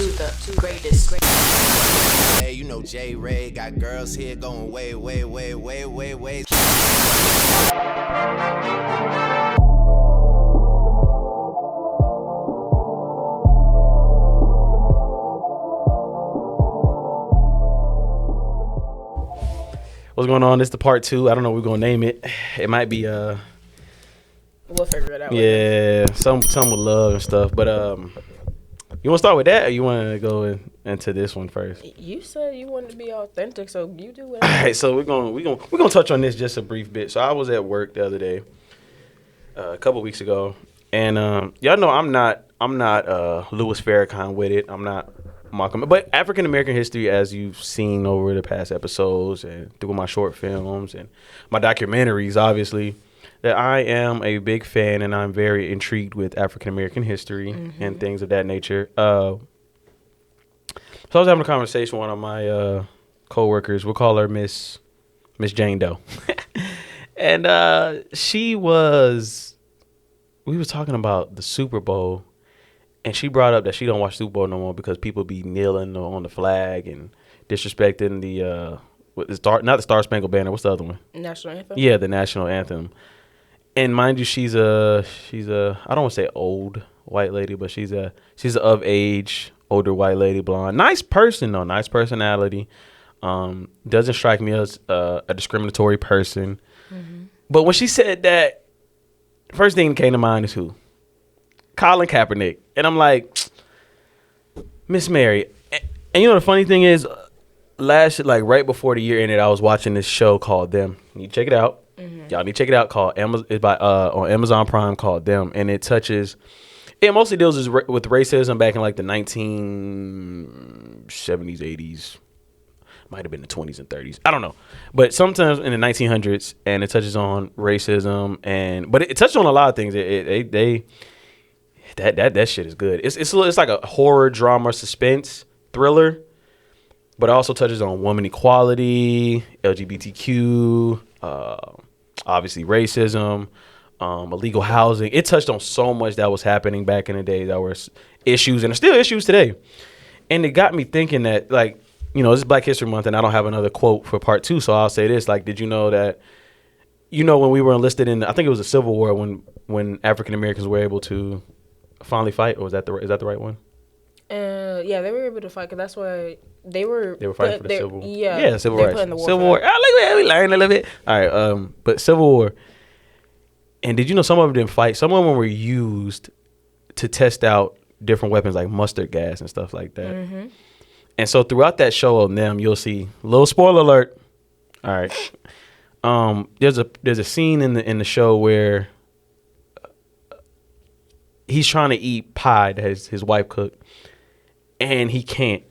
the greatest. Hey, you know JayRay got girls here going way, way, way, way, way, way. What's going on? This is the part 2. I don't know what we're gonna name it. It might be We'll figure it out. yeah, some with love and stuff. But you want to start with that, or you want to go into this one first? You said you wanted to be authentic, so you do it. All right, so we're gonna touch on this just a brief bit. So I was at work the other day, a couple weeks ago, and y'all know I'm not Louis Farrakhan with it. I'm not Malcolm, but African American history, as you've seen over the past episodes and through my short films and my documentaries, obviously, that I am a big fan and I'm very intrigued with African American history and things of that nature. So I was having a conversation with one of my coworkers. We'll call her Miss Jane Doe, and we was talking about the Super Bowl. And she brought up that she don't watch Super Bowl no more because people be kneeling on the flag and disrespecting not the Star Spangled Banner. What's the other one? National anthem. Yeah, the national anthem. And mind you, she's a I don't want to say old white lady, but she's a of age older white lady, blonde, nice person though, nice personality. Doesn't strike me as a discriminatory person. But when she said that, first thing that came to mind is who? Colin Kaepernick. And I'm like, Miss Mary. And you know the funny thing is, right before the year ended, I was watching this show called Them. You need to check it out. Y'all need to check it out. It's on Amazon Prime, called Them, and it mostly deals with racism back in like the 1970s, 80s. Might have been the 20s and 30s. I don't know. But sometimes in the 1900s, and it touches on racism, but it touches on a lot of things. That shit is good. It's like a horror, drama, suspense, thriller, but it also touches on woman equality, LGBTQ, obviously racism, illegal housing. It touched on so much that was happening back in the day that were issues and are still issues today. And it got me thinking that, like, you know, this is Black History Month, and I don't have another quote for part 2, so I'll say this. Like, did you know that, when we were enlisted in, I think it was the Civil War, when African Americans were able to finally fight, or is that the right one? Yeah, they were able to fight because that's why they were fighting for the Civil War. Yeah, Civil rights. Civil War. We learned a little bit. All right, but Civil War. And did you know some of them didn't fight? Some of them were used to test out different weapons like mustard gas and stuff like that. And so throughout that show on Them, you'll see, little spoiler alert. All right, there's a scene in the show where he's trying to eat pie that his wife cooked, and he can't.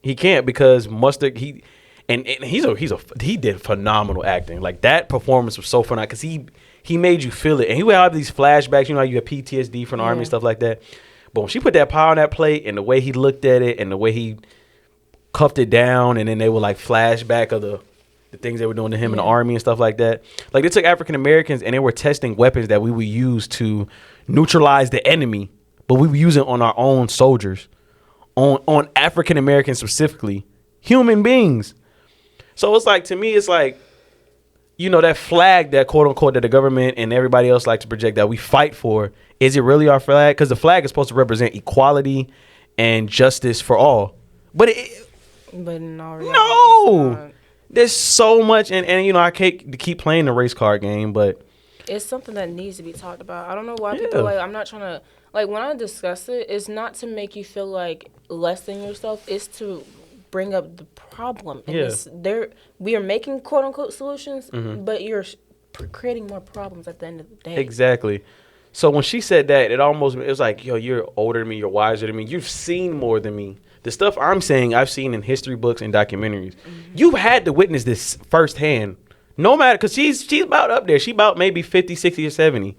He can't because mustard. He did phenomenal acting. Like, that performance was so phenomenal because he made you feel it, and he would have these flashbacks. You know how you have PTSD from the army and stuff like that. But when she put that pie on that plate, and the way he looked at it, and the way he cuffed it down, and then they would like flashback of the things they were doing to him in the army and stuff like that. Like, they took African Americans and they were testing weapons that we would use to neutralize the enemy, but we were using on our own soldiers, on African Americans specifically, human beings. So it's like, to me, it's like, that flag, that quote unquote, that the government and everybody else like to project that we fight for, is it really our flag? Because the flag is supposed to represent equality and justice for all. But no. There's so much, and I can't keep playing the race card game, but it's something that needs to be talked about. I don't know why people I'm not trying to, when I discuss it, it's not to make you feel like less than yourself. It's to bring up the problem. And we are making quote unquote solutions, but you're creating more problems at the end of the day. Exactly. So when she said that, it was like, yo, you're older than me, you're wiser than me, you've seen more than me. The stuff I'm saying, I've seen in history books and documentaries. You've had to witness this firsthand. No matter, because she's about up there. She about maybe 50, 60, or 70.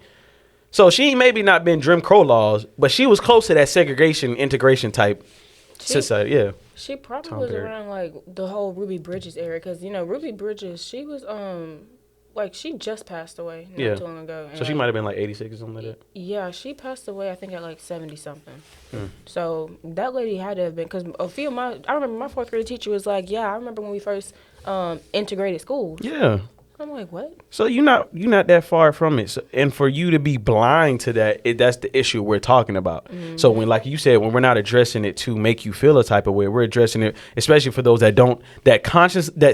So she maybe not been Jim Crow laws, but she was close to that segregation, integration type society. Yeah. She probably was around like the whole Ruby Bridges era, because Ruby Bridges, she was like, she just passed away not too long ago. So she might have been like 86 or something like that. Yeah, she passed away, I think, at like 70 something. So that lady had to have been, because a few of I remember my fourth grade teacher was like, yeah, I remember when we first integrated schools. Yeah. I'm like, what? So you're not that far from it, and for you to be blind to that, that's the issue we're talking about. So when, like you said, when we're not addressing it to make you feel a type of way, we're addressing it, especially for those that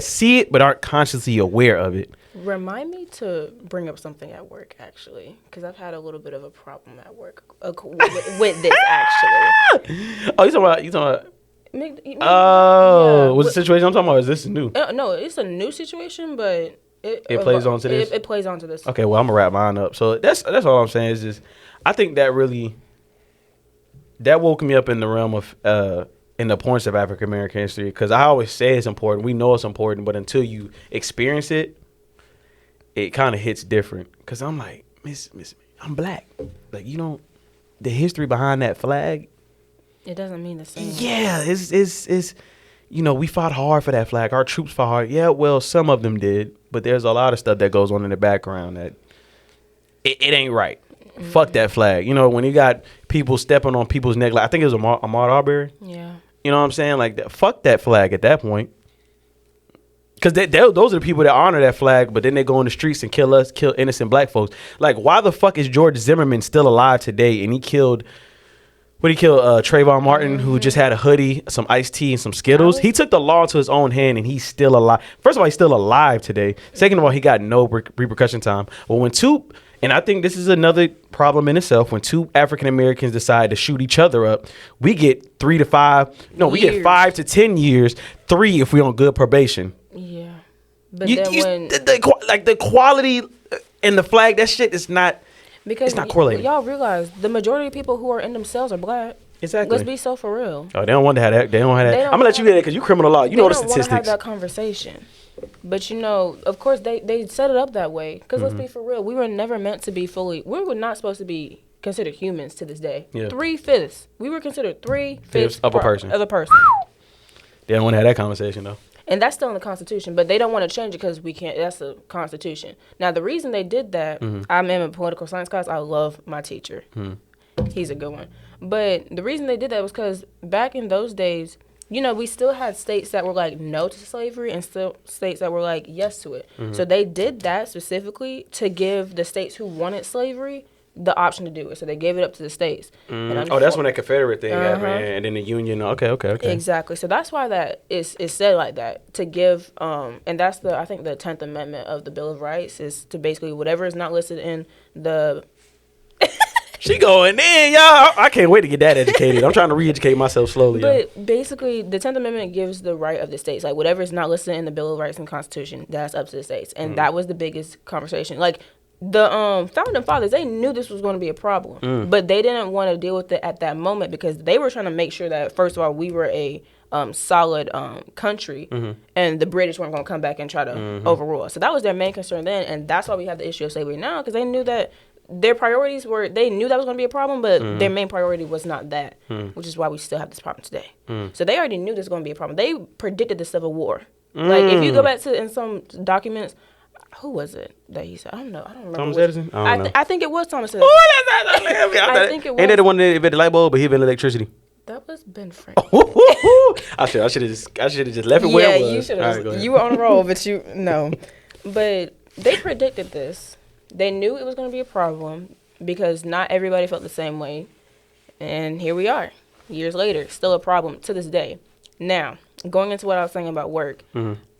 see it but aren't consciously aware of it. Remind me to bring up something at work, actually, because I've had a little bit of a problem at work with this, actually. Oh, you talking about? What's the situation I'm talking about? Is this new? No, it's a new situation, but it plays on to this. It plays on to this. Okay, well, I'm gonna wrap mine up. So that's all I'm saying is just, I think that really woke me up in the realm of in the importance of African American history, because I always say it's important. We know it's important, but until you experience it, it kind of hits different. Because I'm like, Miss, I'm black. Like, you don't, the history behind that flag. It doesn't mean the same. Yeah, it's we fought hard for that flag. Our troops fought hard. Yeah, well, some of them did, but there's a lot of stuff that goes on in the background that it ain't right. Fuck that flag. When you got people stepping on people's neck, like I think it was Ahmaud Arbery. Yeah. You know what I'm saying? Like, fuck that flag at that point. Because those are the people that honor that flag, but then they go in the streets and kill innocent black folks. Like, why the fuck is George Zimmerman still alive today? And he killed Trayvon Martin, who just had a hoodie, some iced tea, and some Skittles. He took the law into his own hand, and he's still alive. First of all, he's still alive today. Second of all, he got no repercussion time. But and I think this is another problem in itself, when two African Americans decide to shoot each other up, we get 3 to 5. No, we get 5 to 10 years. 3 if we on good probation. Yeah, but then the quality and the flag, that shit is not. Because it's not correlated. Y'all realize the majority of people who are in them cells are black. Exactly. Let's be so for real. Oh, they don't want to have that. They don't have that. I'm gonna let you hear that because you criminal law. You know the statistics. They don't want to have that conversation. But of course they set it up that way. Because let's be for real, we were never meant to be we were not supposed to be considered humans to this day. Yeah. 3/5. We were considered 3/5 of a person. They don't want to have that conversation though. And that's still in the Constitution, but they don't want to change it because we can't. That's the Constitution. Now, the reason they did that, I'm in a political science class. I love my teacher. He's a good one. But the reason they did that was because back in those days, we still had states that were like no to slavery and still states that were like yes to it. So they did that specifically to give the states who wanted slavery the option to do it. So they gave it up to the states. That's when that Confederate thing happened, and then the Union. Okay. Exactly. So that's why that is said like that, to give, and that's I think the 10th Amendment of the Bill of Rights is to basically whatever is not listed in the. She going in, y'all. I can't wait to get that educated. I'm trying to re-educate myself slowly. But basically, the 10th Amendment gives the right of the states. Like, whatever is not listed in the Bill of Rights and Constitution, that's up to the states. And that was the biggest conversation. Like, the founding fathers, they knew this was going to be a problem. But they didn't want to deal with it at that moment because they were trying to make sure that, first of all, we were a solid country, and the British weren't going to come back and try to overrule us. So that was their main concern then, and that's why we have the issue of slavery now, because they knew that their priorities they knew that was going to be a problem, but their main priority was not that, which is why we still have this problem today. So they already knew this was going to be a problem. They predicted the Civil War. Like, if you go back to in some documents, who was it that he said? I don't know. I don't remember. Thomas Edison? I think it was Thomas Edison. I think it was. Ain't that the one that invented the light bulb, but he invented electricity? That was Ben Franklin. I should have just left it where it was. Yeah, you should have. You were on a roll, but no. But they predicted this. They knew it was going to be a problem because not everybody felt the same way. And here we are, years later, still a problem to this day. Now, going into what I was saying about work,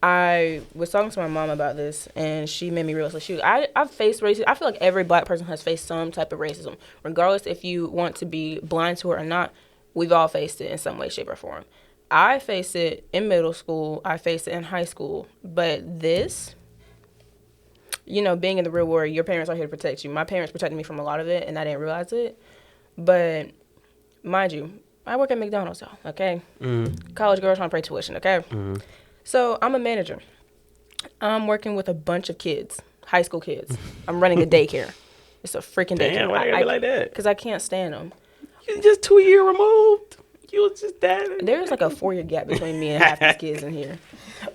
I was talking to my mom about this, and she made me realize that I've faced racism. I feel like every black person has faced some type of racism, regardless if you want to be blind to it or not. We've all faced it in some way, shape, or form. I faced it in middle school. I faced it in high school. But this, being in the real world, your parents are here to protect you. My parents protected me from a lot of it, and I didn't realize it. But mind you, I work at McDonald's, though, okay? College girls trying to pay tuition, okay? So I'm a manager. I'm working with a bunch of kids, high school kids. I'm running a daycare. It's a freaking daycare. Damn, why you gotta be like that? Because I can't stand them. You just 2 year removed. You was just that. There's like a 4-year gap between me and half these kids in here.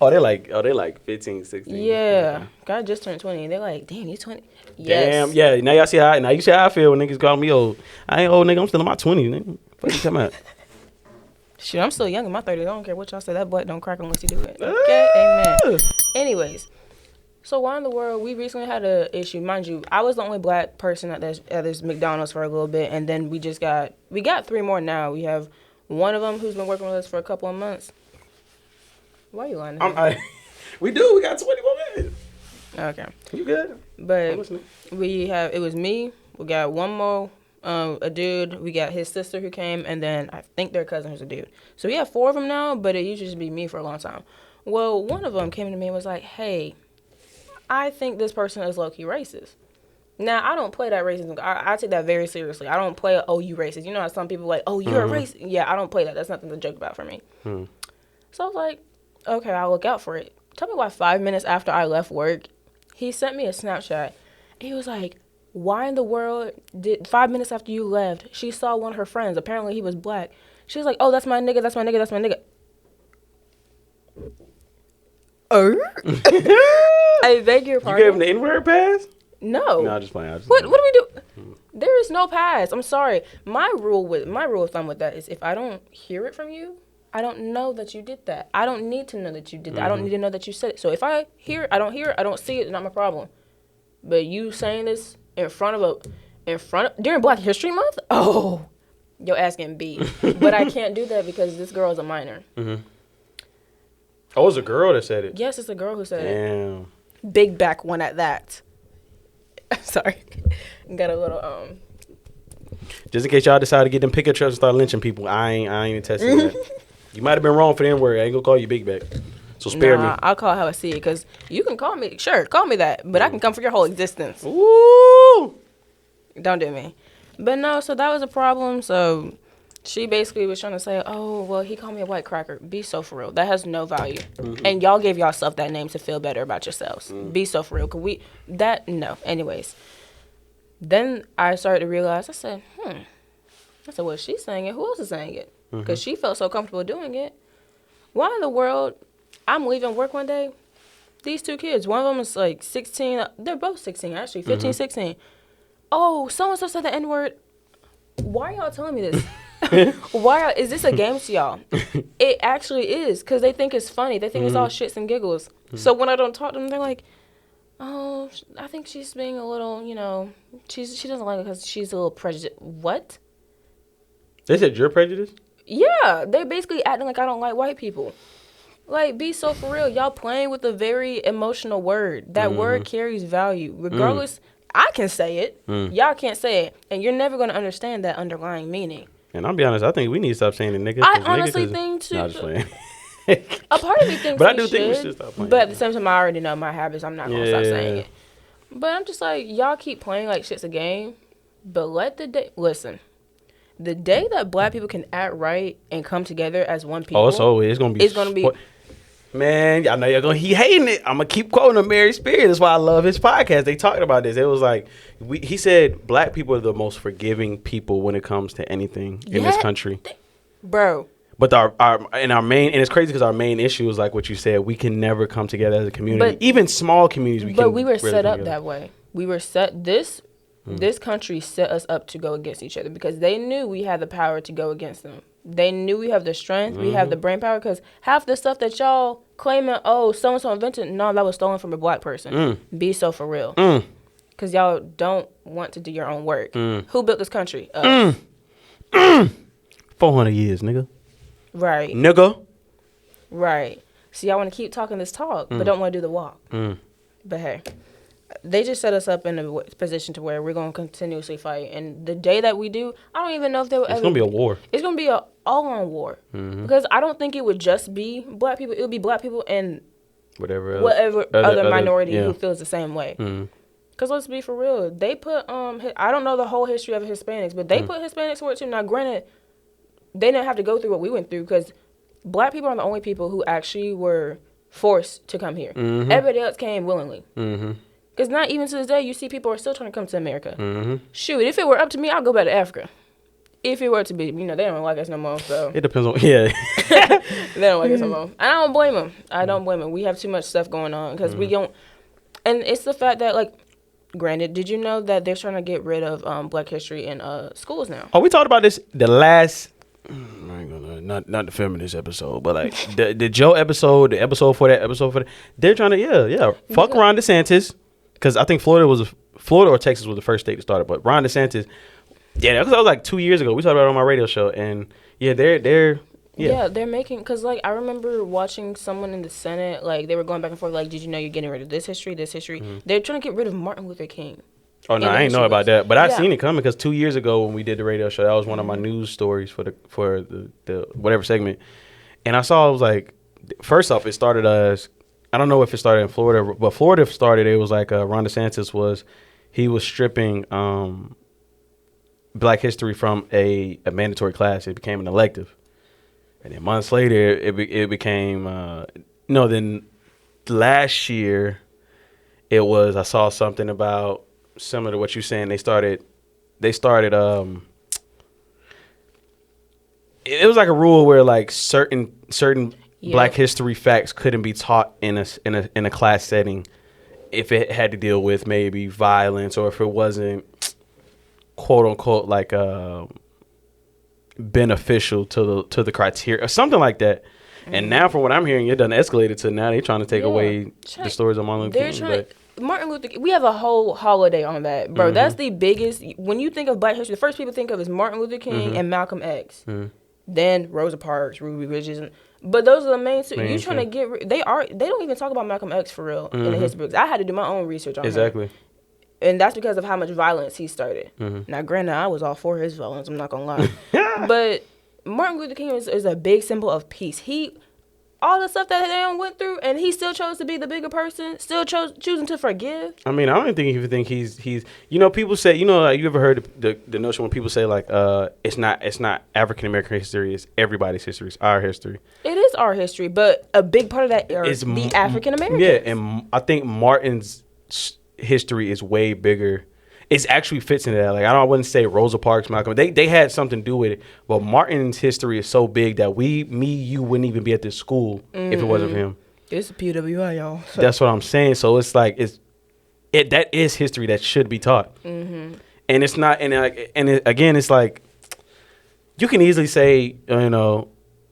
They like 15, 16. Yeah. Okay. God just turned 20. They're like, damn, you 20. Damn, Yes. yeah. Now you see how I feel when niggas call me old. I ain't old, nigga. I'm still in my 20s, nigga. Fuck you talking about? Shit, I'm still young in my 30s. I don't care what y'all say. That butt don't crack unless you do it. Okay, amen. Anyways, so why in the world? We recently had an issue. Mind you, I was the only black person at this McDonald's for a little bit, and then we got 3 more now. We have one of them who's been working with us for a couple of months. Why are you lying to me? We do. We got 20 more minutes. Okay. You good? But I'm listening. it was me. We got one more, a dude. We got his sister who came, and then I think their cousin who's a dude. So we have 4 of them now, but it used to just be me for a long time. Well, one of them came to me and was like, hey, I think this person is low-key racist. Now, I don't play that racism. I take that very seriously. I don't play, oh, you racist. You know how some people like, oh, you're a racist. Yeah, I don't play that. That's nothing to joke about for me. So I was like, okay, I'll look out for it. Tell me why 5 minutes after I left work, he sent me a Snapchat. And he was like, why in the world did 5 minutes after you left, she saw one of her friends. Apparently he was black. She was like, oh, that's my nigga, that's my nigga, that's my nigga. I beg your pardon. You gave him the N-word pass? No. No, I'm just playing. What do we do? There is no pass. I'm sorry. My rule of thumb with that is if I don't hear it from you, I don't know that you did that. I don't need to know that you did that. I don't need to know that you said it. So if I hear it, I don't hear it, I don't see it, it's not my problem. But you saying this during Black History Month? Oh, your ass getting beat. But I can't do that because this girl is a minor. Mm-hmm. Oh, it was a girl that said it. Yes, it's a girl who said it. Damn. Big back one at that. Sorry. Got a little Just in case y'all decide to get them pickup trucks and start lynching people, I ain't attesting to that. You might have been wrong for the N-word. I ain't gonna call you big back. So spare me. I'll call it how I see it, because you can call me, sure, call me that, but I can come for your whole existence. Ooh. Don't do me. But no, so that was a problem. So she basically was trying to say, oh, well, he called me a white cracker. Be so for real. That has no value. Mm-hmm. And y'all gave yourself that name to feel better about yourselves. Be so for real. No. Anyways. Then I started to realize, I said, well, she's saying it. Who else is saying it? Because she felt so comfortable doing it. Why in the world, I'm leaving work one day, these 2 kids, one of them is like 16, they're both 16 actually, 15, 16. Oh, so-and-so said the N-word. Why are y'all telling me this? Is this a game to y'all? It actually is, because they think it's funny. They think it's all shits and giggles. So when I don't talk to them, they're like, oh, I think she's being a little, she doesn't like it because she's a little prejudiced. What? They said you're prejudiced? Yeah, they basically acting like I don't like white people. Like, be so for real. Y'all playing with a very emotional word. That word carries value. Regardless, I can say it. Y'all can't say it. And you're never going to understand that underlying meaning. And I'll be honest, I think we need to stop saying it, nigga. I honestly think, too. No, just playing. A part of me thinks but I do think we should stop playing. But at the same time, I already know my habits. I'm not going to stop saying it. But I'm just like, y'all keep playing like shit's a game. But listen. The day that black people can act right and come together as one people. Oh, it's gonna be. Man, I know you're gonna. He hating it. I'm gonna keep quoting him, Mary Spears. That's why I love his podcast. They talked about this. It was like he said, black people are the most forgiving people when it comes to anything in this country, bro. But our main, and it's crazy because our main issue is like what you said. We can never come together as a community, even small communities. But we were set up that way. We were set This country set us up to go against each other because they knew we had the power to go against them. They knew we have the strength, we have the brain power, because half the stuff that y'all claiming, oh, so-and-so invented, no, that was stolen from a black person. Be so for real. Because y'all don't want to do your own work. Who built this country? 400 years, nigga. Right. Nigga. Right. So y'all want to keep talking this talk, but don't want to do the walk. But hey. They just set us up in a position to where we're going to continuously fight. And the day that we do, I don't even know if there will ever... It's going to be a war. It's going to be an all-on war. Because I don't think it would just be black people. It would be black people and whatever other minority who feels the same way. Because let's be for real. They put... I don't know the whole history of Hispanics, but they put Hispanics for it too. Now, granted, they didn't have to go through what we went through because black people are the only people who actually were forced to come here. Everybody else came willingly. Because not even to this day, you see people are still trying to come to America. Shoot, if it were up to me, I'll go back to Africa. If it were to be, they don't like us no more, so. It depends on, yeah. They don't like us no more. And I don't blame them. I don't blame them. We have too much stuff going on because we don't. And it's the fact that, like, granted, did you know that they're trying to get rid of Black history in schools now? Oh, we talked about this the last, I ain't gonna, not the feminist episode, but like the Joe episode, the episode for that, they're trying to, fuck Ron DeSantis, because I think Florida or Texas was the first state to start it, but Ron DeSantis, because that was like 2 years ago. We talked about it on my radio show, and they're making, because like I remember watching someone in the Senate, like they were going back and forth, like, did you know you're getting rid of this history? They're trying to get rid of Martin Luther King. Oh no, I ain't know about that, but I seen it coming because 2 years ago when we did the radio show, that was one of my news stories for the whatever segment, and I saw, it was like, first off, it started as, I don't know if it started in Florida, but Florida started, it was like Ron DeSantis was stripping Black history from a mandatory class. It became an elective. And then months later, it became, then last year, it was, I saw something about, similar to what you're saying, they started, it was like a rule where like certain Black history facts couldn't be taught in a class setting if it had to deal with maybe violence, or if it wasn't, quote unquote, like, beneficial to the criteria or something like that. And now, from what I'm hearing, it done escalated to now they're trying to take away the stories of Martin Luther King. Martin Luther King, we have a whole holiday on that, bro. That's the biggest. When you think of Black history, the first people think of is Martin Luther King and Malcolm X. Then Rosa Parks, Ruby Bridges, but those are the main two. You trying to get? They don't even talk about Malcolm X for real in the history books. I had to do my own research on him. And that's because of how much violence he started. Now, granted, I was all for his violence. I'm not gonna lie, but Martin Luther King is a big symbol of peace. All the stuff that they went through, and he still chose to be the bigger person. Still choosing to forgive. I mean, I don't even think he's. People say, like, you ever heard the notion when people say like, it's not African American history, it's everybody's history, it's our history. It is our history, but a big part of that is the African Americans. Yeah, and I think Martin's history is way bigger. It actually fits into that. Like, I wouldn't say Rosa Parks, Malcolm. They had something to do with it, but Martin's history is so big that you wouldn't even be at this school if it wasn't for him. It's a PWI, y'all. That's what I'm saying. So it's like that is history that should be taught, and it's not. Again, it's like you can easily say,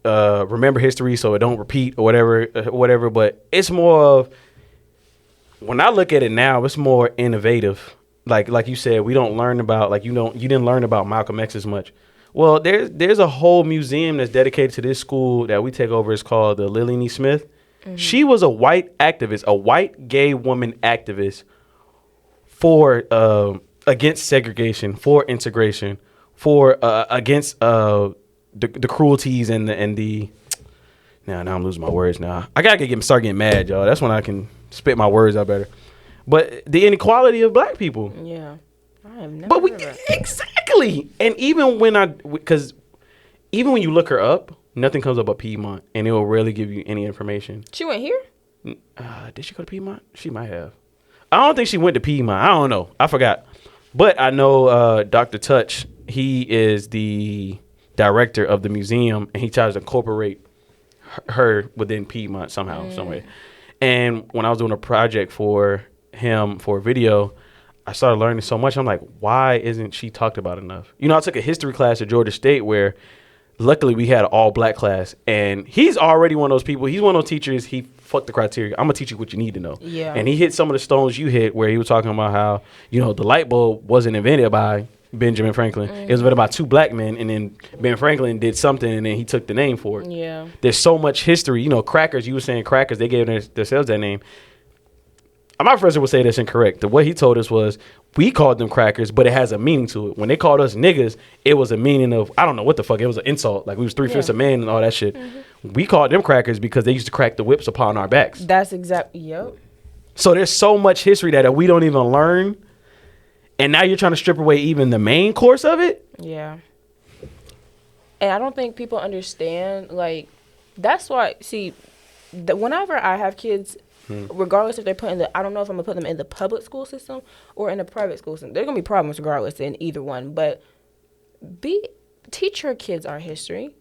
remember history so it don't repeat or whatever. But it's more of, when I look at it now, it's more innovative. Like you said, we don't learn about, like, you didn't learn about Malcolm X as much. Well, there's a whole museum that's dedicated to this school that we take over. It's called the Lily Nee Smith. She was a white activist, a white gay woman activist for against segregation, for integration, for against the cruelties and the. Now I'm losing my words. Now I gotta start getting mad, y'all. That's when I can spit my words out better. But the inequality of Black people. Yeah. I have never heard of that. Exactly. And even when you look her up, nothing comes up but Piedmont, and it will rarely give you any information. She went here? Did she go to Piedmont? She might have. I don't think she went to Piedmont. I don't know. I forgot. But I know Dr. Touch, he is the director of the museum, and he tries to incorporate her within Piedmont somehow, some way. And when I was doing a project for him for a video, I started learning so much. I'm like, why isn't she talked about enough? I took a history class at Georgia State where luckily we had an all Black class, and he's already one of those people. He's one of those teachers. He fucked the criteria. I'm gonna teach you what you need to know. Yeah. And he hit some of the stones you hit, where he was talking about how, the light bulb wasn't invented by Benjamin Franklin. It was invented by two Black men, and then Ben Franklin did something, and then he took the name for it. Yeah. There's so much history. Crackers, you were saying crackers, they gave themselves that name. My professor would say that's incorrect. The way he told us was, we called them crackers, but it has a meaning to it. When they called us niggas, it was a meaning of, I don't know what the fuck, it was an insult. Like, we was 3/5 of man and all that shit. We called them crackers because they used to crack the whips upon our backs. That's exactly, yep. So there's so much history that we don't even learn. And now you're trying to strip away even the main course of it? Yeah. And I don't think people understand, like, that's why, whenever I have kids, regardless if they're put in I don't know if I'm going to put them in the public school system or in the private school system. There's going to be problems regardless in either one. But be teach your kids our history.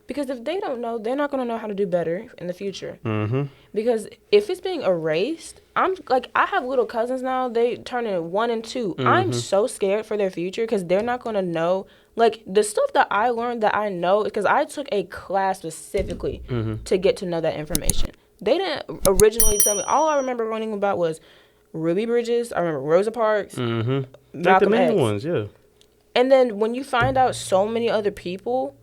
Because if they don't know, they're not going to know how to do better in the future. Mm-hmm. Because if it's being erased, I have little cousins now. They turn in 1 and 2. Mm-hmm. I'm so scared for their future because they're not going to know. Like, the stuff that I learned that I know, because I took a class specifically to get to know that information. They didn't originally tell me. All I remember learning about was Ruby Bridges. I remember Rosa Parks. Mm-hmm. Malcolm like the main X. ones, yeah. And then when you find out so many other people,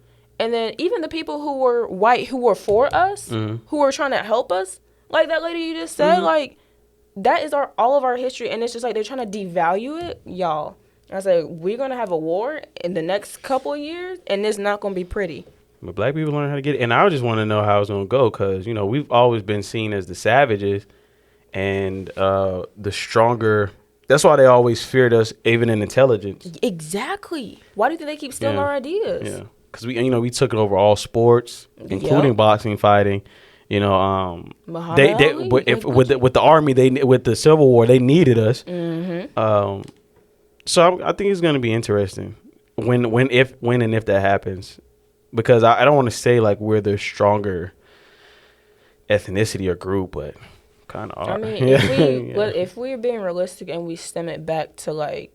and then even the people who were white, who were for us, who were trying to help us, like that lady you just said, like, that is all of our history. And it's just like they're trying to devalue it, y'all. I said, we're going to have a war in the next couple of years, and it's not going to be pretty. But black people learn how to get it. And I just want to know how it's going to go because, you know, we've always been seen as the savages and the stronger. That's why they always feared us, even in intelligence. Exactly. Why do you think they keep stealing our ideas? Yeah. Because we took over all sports, including boxing, fighting. You know, with the army, with the Civil War, they needed us. Mm-hmm. So I think it's going to be interesting when and if that happens, because I don't want to say like we're the stronger ethnicity or group, but kind of are. I mean, if we're being realistic and we stem it back to like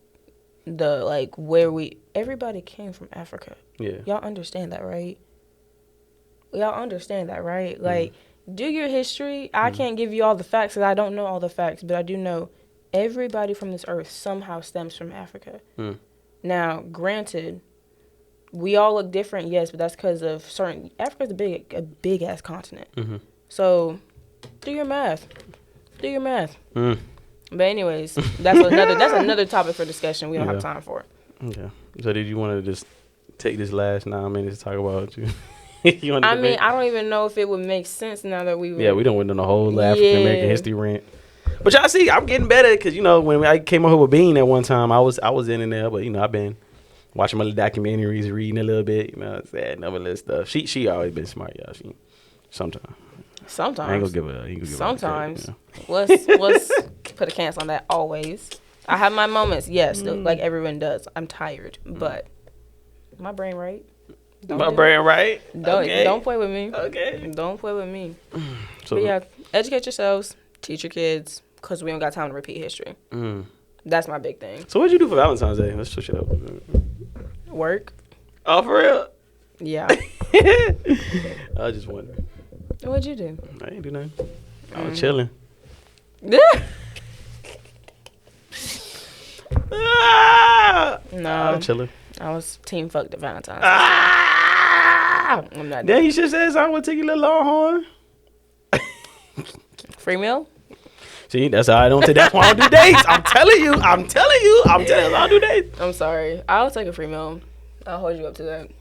where everybody came from Africa. Yeah. Y'all understand that, right? Like, do your history. I can't give you all the facts because I don't know all the facts, but I do know everybody from this earth somehow stems from Africa. Now, granted, we all look different, yes, but that's because of Africa's a big ass continent. Mm-hmm. So, do your math. But anyways, that's another topic for discussion. We don't have time for. Okay. So did you want to just take this last 9 minutes to talk about you? I don't even know if it would make sense now that we. Yeah, we don't went on the whole African American history rant. But y'all see, I'm getting better because when I came over with Bean at one time, I was in there, but I've been watching my little documentaries, reading a little bit, saying other little stuff. She always been smart, y'all. Sometimes. I ain't gonna give her. Sometimes. Let's put a cancel on that. Always. I have my moments, yes, like everyone does. I'm tired, but my brain right. Don't play with me. Okay. Don't play with me. But yeah, educate yourselves, teach your kids, because we don't got time to repeat history. That's my big thing. So what'd you do for Valentine's Day? Let's switch it up. Work. Oh, for real? Yeah. I just wondering. What'd you do? I ain't do nothing. I was chilling. No. I was chilling. I was team fucked at Valentine's. I'm not. Then you should say I would take a little Longhorn. Free meal. See, that's how I don't take. That's why I don't do dates. I'm telling you. I don't do dates. I'm sorry. I'll take a free meal. I'll hold you up to that.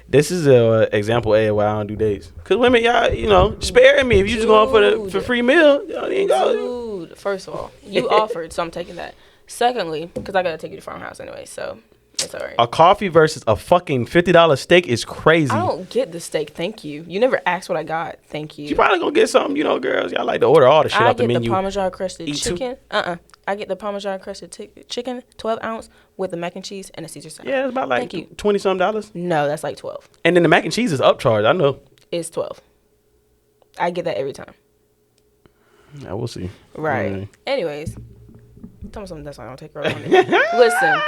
This is a example A of why I don't do dates. Cause women, y'all, sparing me. If you just going for free meal, y'all ain't go. Dude, first of all, you offered, so I'm taking that. Secondly, because I gotta take you to farmhouse anyway, so it's alright. A coffee versus a fucking $50 steak is crazy. I don't get the steak, thank you. You never asked what I got, thank you. You probably gonna get something, girls. Y'all like to order all the shit off the menu. I get the Parmesan crusted chicken. I get the Parmesan crusted chicken, 12 ounce, with the mac and cheese and a Caesar salad. Yeah, it's about like $20-something. No, that's like 12. And then the mac and cheese is upcharged, I know. It's 12. I get that every time. Yeah, we'll see. Right. Anyways. Tell me something that's why I don't take her on it. Listen,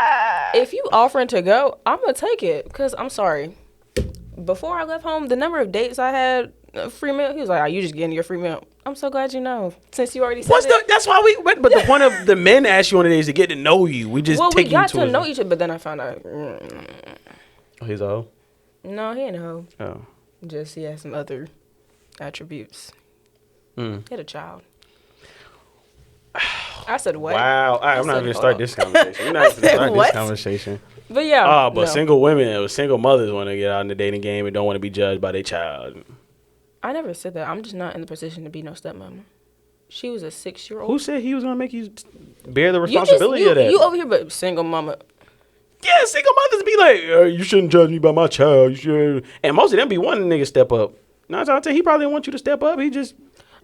if you offering to go, I'm going to take it. Because I'm sorry. Before I left home, the number of dates I had, free meal, he was like, you just getting your free meal. I'm so glad you know. Since you already said that's why we went. But the point of the men ask you on it is to get to know you. We just take you got to know each other. But then I found out. Oh, he's a hoe? No, he ain't a hoe. Oh. Just he has some other attributes. He had a child. I said what? Wow. I'm not even going to start this conversation. We're not even going to start this conversation. But yeah. Single women or single mothers want to get out in the dating game and don't want to be judged by their child. I never said that. I'm just not in the position to be no stepmama. She was a 6-year-old. Who said he was going to make you bear the responsibility of that? You over here, but single mama. Yeah, single mothers be like, you shouldn't judge me by my child. You should. And most of them be wanting niggas step up. Now, he probably didn't want you to step up. He just...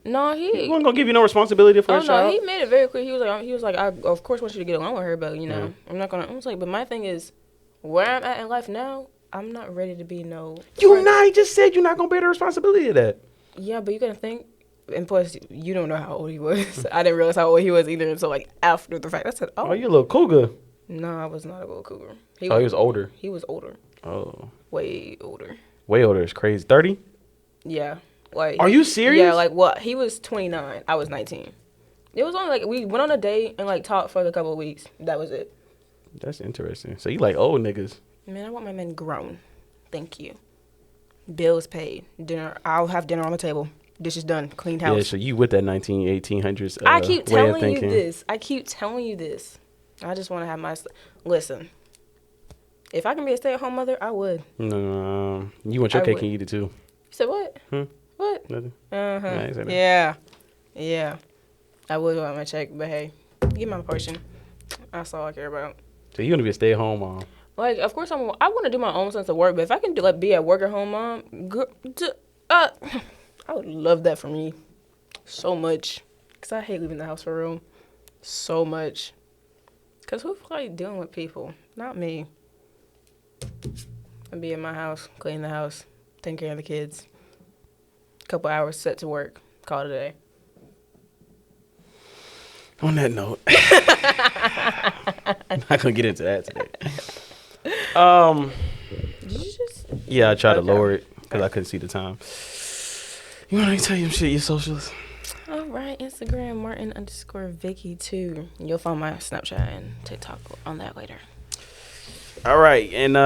No, he wasn't gonna give you no responsibility for his child. He made it very clear. He was like, I of course want you to get along with her, but I'm not gonna. I was like, but my thing is, Where I'm at in life now, I'm not ready to be no. You just said you're not gonna bear the responsibility of that. Yeah, but you gotta think. And plus, you don't know how old he was. I didn't realize how old he was either until like after the fact. I said, "Oh, you a little cougar." No, I was not a little cougar. He was older. He was older. Oh, way older. Way older is crazy. 30? Yeah, like. Are you serious? Yeah, like what? He was 29. I was 19. It was only like we went on a date and like talked for a couple of weeks. That was it. That's interesting. So you like old niggas? Man, I want my men grown. Thank you. Bills paid. Dinner. I'll have dinner on the table. Dishes done. Cleaned house. Yeah, so you with that 1800s I keep way of telling you thinking. this. I just want to have my... Listen. If I can be a stay-at-home mother, I would. No. You want your cake and eat it too. You said what? What? Nothing. Uh-huh. Yeah. Yeah. I would want my check, but hey, give my portion. That's all I care about. So you want to be a stay-at-home mom? Like, of course, I want to do my own sense of work, but if I can be a work-at-home mom, I would love that for me so much. Because I hate leaving the house for room so much. Because who like dealing with people? Not me. I'd be in my house, clean the house, taking care of the kids. Couple hours, set to work, call it a day. On that note, I'm not going to get into that today. Did you just? Yeah, I tried to lower it because I couldn't see the time. You want me to tell you some shit, your socials? All right, Instagram, Martin_Vicky2. You'll find my Snapchat and TikTok on that later. All right, and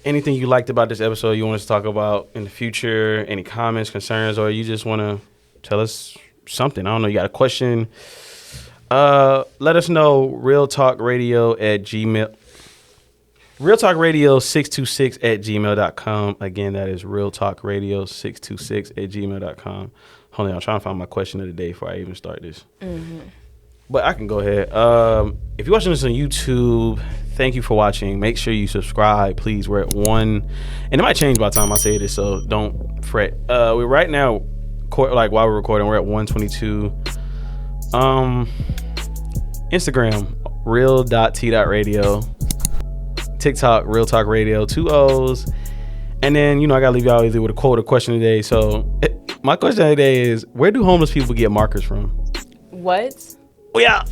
anything you liked about this episode you want us to talk about in the future, any comments, concerns, or you just want to tell us something? I don't know, you got a question? Let us know, realtalkradio@gmail. realtalkradio626@gmail.com. Again, that is realtalkradio626@gmail.com. Hold on, I'm trying to find my question of the day before I even start this. Mm-hmm. But I can go ahead. If you're watching this on YouTube, thank you for watching. Make sure you subscribe, please. We're at 1, and it might change by the time I say this, so don't fret. We're right now, like while we're recording, we're at 122. Instagram, real.t.radio. TikTok, Real Talk Radio, 2 O's. And then, I got to leave y'all either with a quote or question today. So my question today is, where do homeless people get markers from? What? Oh, yeah.